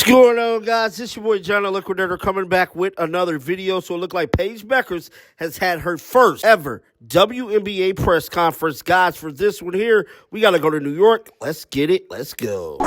going on, guys? This your boy John the Liquidator coming back with another video. So it looked like Paige Bueckers has had her first ever WNBA press conference. Guys, for this one here, we got to go to New York. Let's get it. Let's go.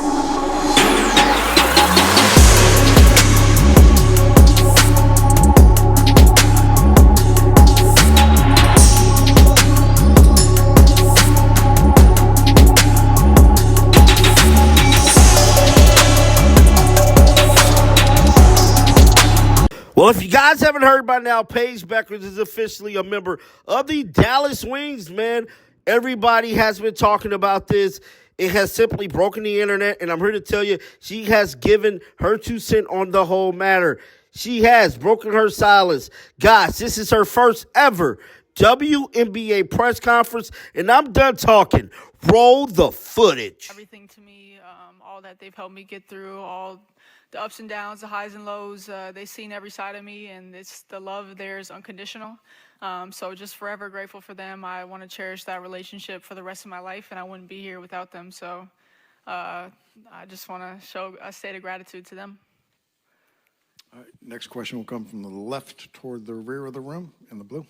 Well, if you guys haven't heard by now, Paige Bueckers is officially a member of the Dallas Wings, man. Everybody has been talking about this. It has simply broken the internet, and I'm here to tell you she has given her 2 cents on the whole matter. She has broken her silence. Guys, this is her first ever WNBA press conference, and I'm done talking. Roll the footage. Everything to me, all that they've helped me get through, all the ups and downs, the highs and lows, they've seen every side of me, and it's the love there is unconditional. So just forever grateful for them. I want to cherish that relationship for the rest of my life, and I wouldn't be here without them. So I just want to show a state of gratitude to them. All right, next question will come from the left toward the rear of the room in the blue.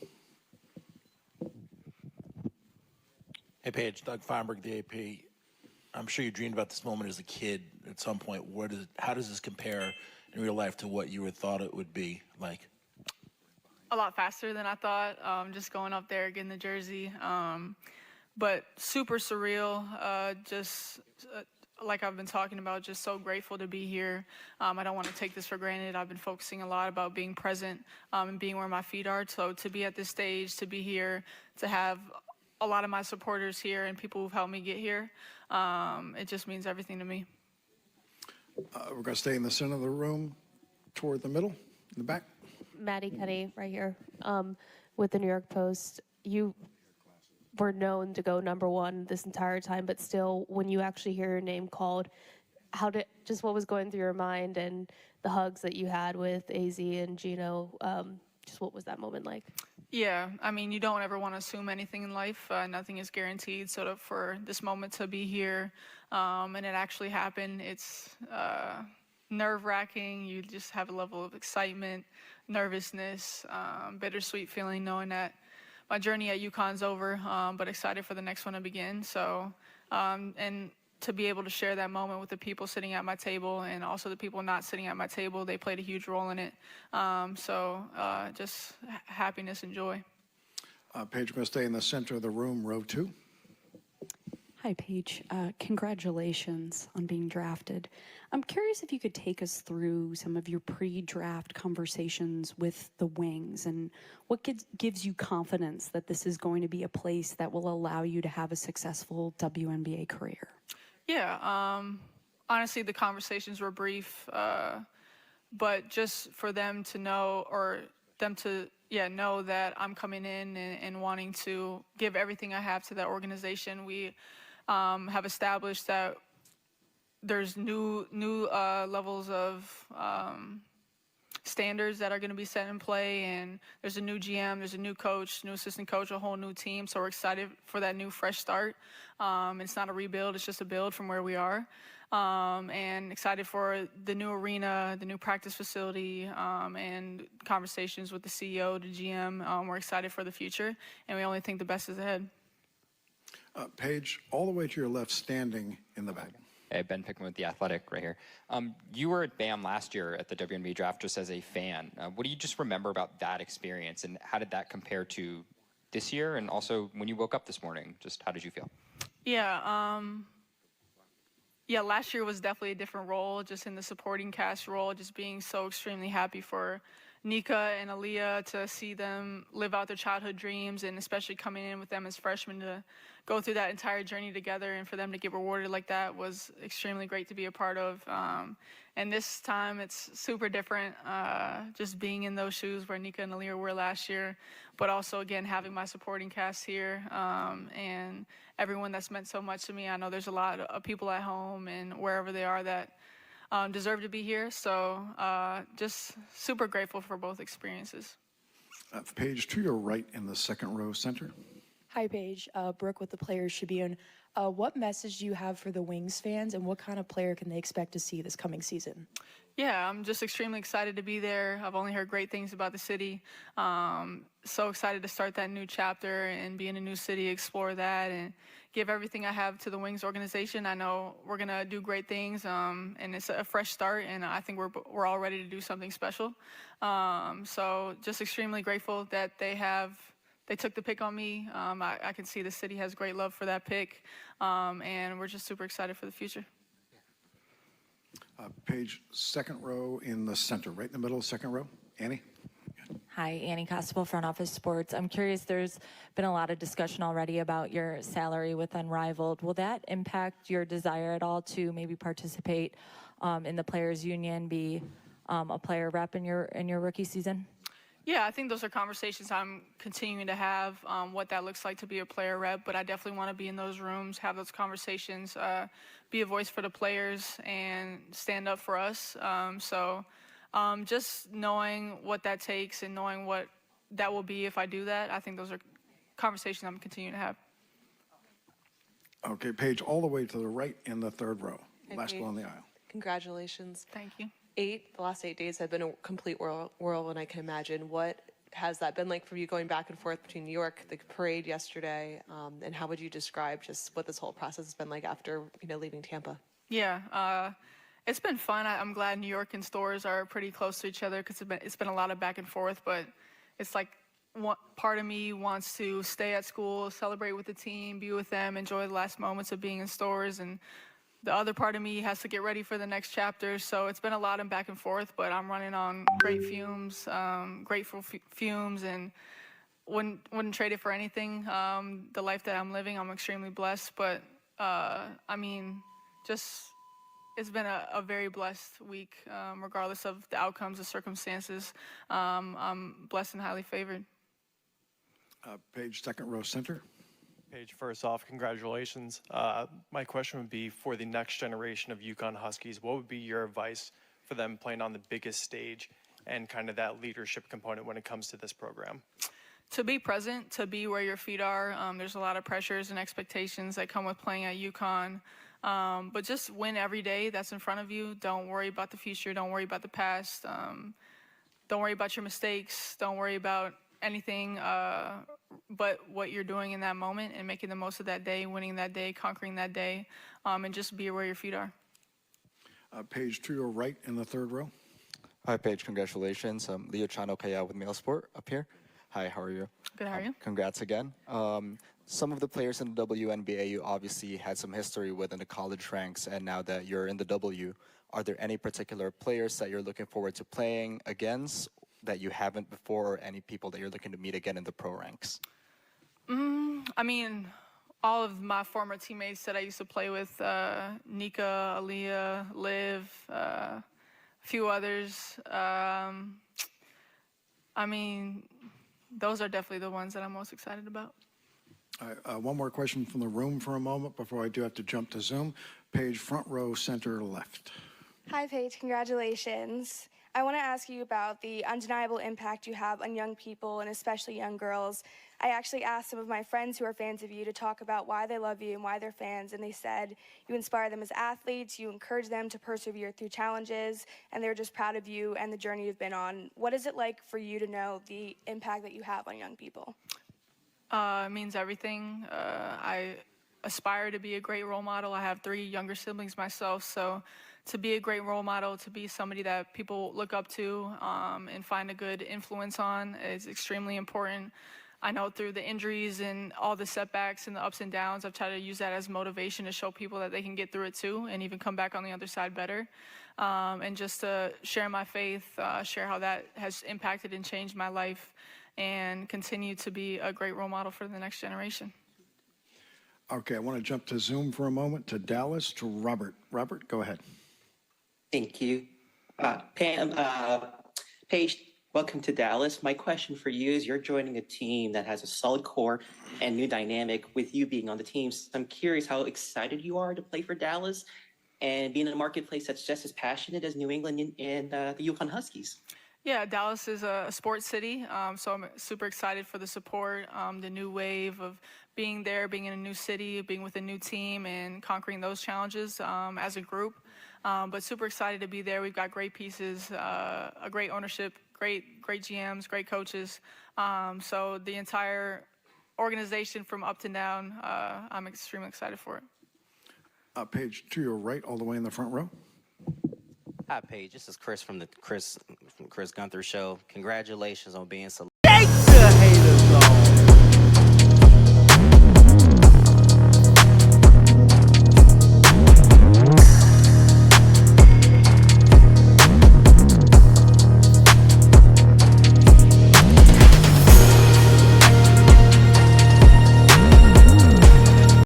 Hey, Paige, Doug Feinberg, the AP. I'm sure you dreamed about this moment as a kid at some point. How does this compare in real life to what you would thought it would be like? A lot faster than I thought, just going up there, getting the jersey. But super surreal, like I've been talking about, just so grateful to be here. I don't want to take this for granted. I've been focusing a lot about being present and being where my feet are. So to be at this stage, to be here, to have a lot of my supporters here and people who've helped me get here, it just means everything to me. We're going to stay in the center of the room toward the middle, in the back. Maddie Cuddy, right here, with the New York Post. You were known to go #1 this entire time, but still, when you actually hear your name called, what was going through your mind, and the hugs that you had with AZ and Gino, just what was that moment like? Yeah, I mean, you don't ever want to assume anything in life. Nothing is guaranteed. So for this moment to be here and it actually happened, it's nerve-wracking. You just have a level of excitement, nervousness, bittersweet feeling knowing that my journey at UConn's over, but excited for the next one to begin. So, and to be able to share that moment with the people sitting at my table and also the people not sitting at my table, they played a huge role in it. Just happiness and joy. Paige, we're going to stay in the center of the room, row 2. Hi, Paige. Congratulations on being drafted. I'm curious if you could take us through some of your pre-draft conversations with the Wings and what gives you confidence that this is going to be a place that will allow you to have a successful WNBA career. Yeah, honestly, the conversations were brief, but just for them to know, or them to know that I'm coming in and wanting to give everything I have to that organization. We have established that there's new levels of standards that are going to be set in play, and there's a new GM, there's a new coach, new assistant coach, a whole new team. So we're excited for that new fresh start. It's not a rebuild, it's just a build from where we are. And excited for the new arena, the new practice facility, and conversations with the CEO, the GM. We're excited for the future, and we only think the best is ahead. Paige, all the way to your left, standing in the back. Hey, Ben Pickman with The Athletic right here. You were at BAM last year at the WNBA draft just as a fan. What do you just remember about that experience, and how did that compare to this year? And also, when you woke up this morning, just how did you feel? Yeah, last year was definitely a different role, just in the supporting cast role, just being so extremely happy for Nika and Aaliyah to see them live out their childhood dreams, and especially coming in with them as freshmen to go through that entire journey together, and for them to get rewarded like that was extremely great to be a part of. And this time it's super different, just being in those shoes where Nika and Aaliyah were last year, but also again having my supporting cast here and everyone that's meant so much to me. I know there's a lot of people at home and wherever they are that deserve to be here. So just super grateful for both experiences. Paige, to your right in the second row center. Hi, Paige. Brooke with the Players Tribune. What message do you have for the Wings fans, and what kind of player can they expect to see this coming season? Yeah, I'm just extremely excited to be there. I've only heard great things about the city. So excited to start that new chapter and be in a new city, explore that, and give everything I have to the Wings organization. I know we're gonna do great things, and it's a fresh start, and I think we're all ready to do something special. So just extremely grateful that they took the pick on me. I can see the city has great love for that pick, and we're just super excited for the future. Paige, second row in the center, right in the middle, second row. Annie? Hi, Annie Costable, Front Office Sports. I'm curious, there's been a lot of discussion already about your salary with Unrivaled. Will that impact your desire at all to maybe participate in the Players Union, be a player rep in your rookie season? Yeah, I think those are conversations I'm continuing to have, what that looks like to be a player rep, but I definitely want to be in those rooms, have those conversations, be a voice for the players, and stand up for us. Just knowing what that takes and knowing what that will be if I do that, I think those are conversations I'm continuing to have. Okay, Paige, all the way to the right in the third row, Hi, last Paige. one on the aisle. Congratulations. Thank you. The last 8 days have been a complete whirlwind, I can imagine. What has that been like for you going back and forth between New York, the parade yesterday, and how would you describe just what this whole process has been like after, leaving Tampa? Yeah, it's been fun. I'm glad New York and stores are pretty close to each other because it's been a lot of back and forth, but it's like part of me wants to stay at school, celebrate with the team, be with them, enjoy the last moments of being in stores, and the other part of me has to get ready for the next chapter. So it's been a lot of back and forth, but I'm running on great fumes, grateful fumes, and wouldn't trade it for anything. The life that I'm living, I'm extremely blessed, but it's been a very blessed week, regardless of the outcomes, the circumstances. I'm blessed and highly favored. Paige, second row center. Paige, first off, congratulations. My question would be for the next generation of UConn Huskies, what would be your advice for them playing on the biggest stage and kind of that leadership component when it comes to this program? To be present, to be where your feet are. There's a lot of pressures and expectations that come with playing at UConn. But just win every day that's in front of you. Don't worry about the future. Don't worry about the past. Don't worry about your mistakes. Don't worry about anything but what you're doing in that moment and making the most of that day, winning that day, conquering that day, and just be where your feet are. Paige, to your right in the third row. Hi, Paige. Congratulations. Leo Chano Kaya with Mailsport up here. Hi, how are you? Good, how are you? Congrats again. Some of the players in the WNBA you obviously had some history with in the college ranks, and now that you're in the W, are there any particular players that you're looking forward to playing against that you haven't before, or any people that you're looking to meet again in the pro ranks? All of my former teammates that I used to play with, Nika, Aaliyah, Liv, a few others. Those are definitely the ones that I'm most excited about. One more question from the room for a moment before I do have to jump to Zoom. Paige, front row center left. Hi, Paige. Congratulations. I want to ask you about the undeniable impact you have on young people and especially young girls. I actually asked some of my friends who are fans of you to talk about why they love you and why they're fans, and they said you inspire them as athletes, you encourage them to persevere through challenges, and they're just proud of you and the journey you've been on. What is it like for you to know the impact that you have on young people? It means everything. I aspire to be a great role model. I have 3 younger siblings myself, so to be a great role model, to be somebody that people look up to and find a good influence on is extremely important. I know through the injuries and all the setbacks and the ups and downs, I've tried to use that as motivation to show people that they can get through it too and even come back on the other side better. And just to share my faith, share how that has impacted and changed my life, and continue to be a great role model for the next generation. Okay, I want to jump to Zoom for a moment, to Dallas, to Robert. Robert, go ahead. Thank you. Paige, welcome to Dallas. My question for you is, you're joining a team that has a solid core and new dynamic with you being on the team. So I'm curious how excited you are to play for Dallas and be in a marketplace that's just as passionate as New England and the UConn Huskies. Yeah, Dallas is a sports city, so I'm super excited for the support, the new wave of being there, being in a new city, being with a new team, and conquering those challenges as a group. But super excited to be there. We've got great pieces, a great ownership, great GMs, great coaches. So the entire organization from up to down, I'm extremely excited for it. Paige, to your right, all the way in the front row. Hi, Paige. This is Chris from the Chris Gunther Show. Congratulations on being selected.